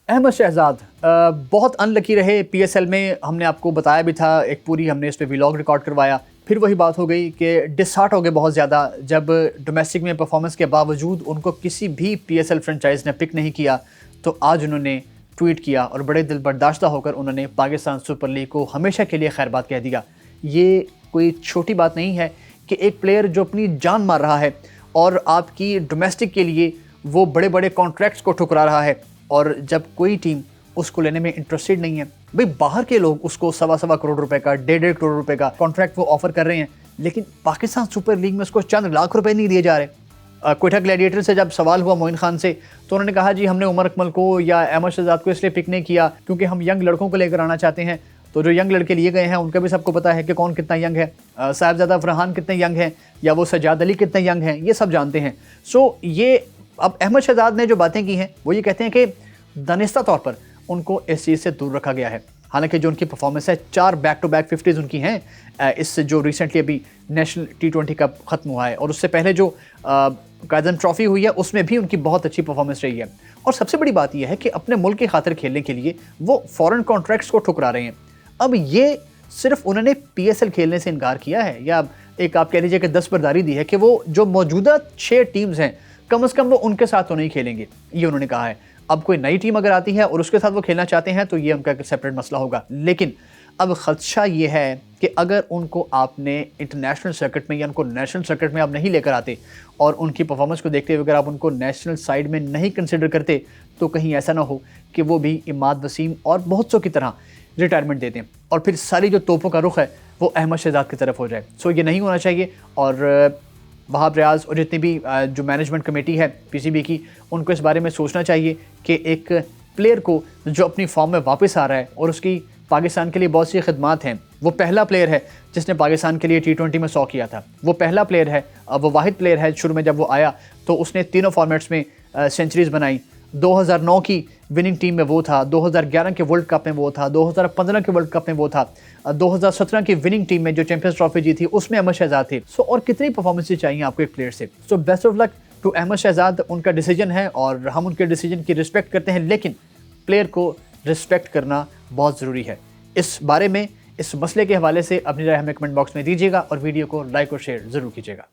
अहमद शहजाद बहुत अनलकी रहे पीएसएल में। हमने आपको बताया भी था, एक पूरी हमने इस पे व्लॉग रिकॉर्ड करवाया। फिर वही बात हो गई कि डिसहार्ट हो गए बहुत ज़्यादा जब डोमेस्टिक में परफॉर्मेंस के बावजूद उनको किसी भी पीएसएल फ्रेंचाइज ने पिक नहीं किया। तो आज उन्होंने ट्वीट किया और बड़े दिल बर्दाश्ता होकर उन्होंने पाकिस्तान सुपर लीग को हमेशा के लिए खैरबाद कह दिया। ये कोई छोटी बात नहीं है कि एक प्लेयर जो अपनी जान मार रहा है और आपकी डोमेस्टिक के लिए वो बड़े बड़े कॉन्ट्रैक्ट्स को ठुकरा रहा है, और जब कोई टीम उसको लेने में इंटरेस्टेड नहीं है, भाई बाहर के लोग उसको 1.25 करोड़ रुपए का 1.5 करोड़ रुपए का कॉन्ट्रैक्ट वो ऑफर कर रहे हैं, लेकिन पाकिस्तान सुपर लीग में उसको चंद लाख रुपए नहीं दिए जा रहे। क्वेटा ग्लैडिएटर से जब सवाल हुआ मोइन खान से, तो उन्होंने कहा जी हमने उमर अकमल को या अहमद शहजाद को इसलिए पिक नहीं किया क्योंकि हम यंग लड़कों को लेकर आना चाहते हैं। तो जो यंग लड़के लिए गए हैं उनका भी सबको पता है कि कौन कितना यंग है, साहिबजादा फरहान कितने यंग हैं या वो सज्जाद अली कितने यंग हैं, ये सब जानते हैं। सो ये अब अहमद शहजाद ने जो बातें की हैं वो ये कहते हैं कि दानिस्ता तौर पर उनको इस चीज़ से दूर रखा गया है। हालांकि जो उनकी परफॉर्मेंस है, 4 बैक टू बैक 50s उनकी हैं। इससे जो रिसेंटली अभी नेशनल T20 कप ख़त्म हुआ है और उससे पहले जो कायदन ट्रॉफी हुई है उसमें भी उनकी बहुत अच्छी परफॉर्मेंस रही है। और सबसे बड़ी बात यह है कि अपने मुल्क की खातिर खेलने के लिए वो फॉरेन कॉन्ट्रैक्ट्स को ठुकरा रहे हैं। अब ये सिर्फ उन्होंने PSL खेलने से इनकार किया है या एक आप कह लीजिए कि दस्तबरदारी दी है कि वो जो मौजूदा 6 टीम्स हैं कम से कम वो उनके साथ तो नहीं खेलेंगे, ये उन्होंने कहा है। अब कोई नई टीम अगर आती है और उसके साथ वो खेलना चाहते हैं तो ये उनका एक सेपरेट मसला होगा। लेकिन अब खदशा ये है कि अगर उनको आपने इंटरनेशनल सर्किट में या उनको नेशनल सर्किट में आप नहीं लेकर आते और उनकी परफॉर्मेंस को देखते हुए अगर आप उनको नेशनल साइड में नहीं कंसिडर करते, तो कहीं ऐसा ना हो कि वो भी इमाद वसीम और बहुत सौ की तरह रिटायरमेंट दे दें और फिर सारी जो तोपों का रुख है वो अहमद शहजाद की तरफ हो जाए। सो ये नहीं होना चाहिए। और वहाब रियाज और जितनी भी जो मैनेजमेंट कमेटी है PCB की, उनको इस बारे में सोचना चाहिए कि एक प्लेयर को जो अपनी फॉर्म में वापस आ रहा है और उसकी पाकिस्तान के लिए बहुत सी खिदमात हैं, वो पहला प्लेयर है जिसने पाकिस्तान के लिए T20 में 100 किया था, वो पहला प्लेयर है, वो वाहिद प्लेयर है। शुरू में जब वो आया तो उसने तीनों फॉर्मेट्स में सेंचुरीज बनाई। 2009 की विनिंग टीम में वो था, 2011 के वर्ल्ड कप में वो था, 2015 के वर्ल्ड कप में वो था, 2017 की विनिंग टीम में जो चैंपियंस ट्रॉफी जीती उसमें अहमद शहजाद थे। सो और कितनी परफॉर्मेंसेस चाहिए आपको एक प्लेयर से। So best of luck to Ahmad Shahzad. उनका डिसीजन है और हम उनके डिसीजन की रिस्पेक्ट करते हैं, लेकिन प्लेयर को रिस्पेक्ट करना बहुत ज़रूरी है। इस बारे में, इस मसले के हवाले से अपनी राय हमें कमेंट बॉक्स में दीजिएगा और वीडियो को लाइक और शेयर ज़रूर कीजिएगा।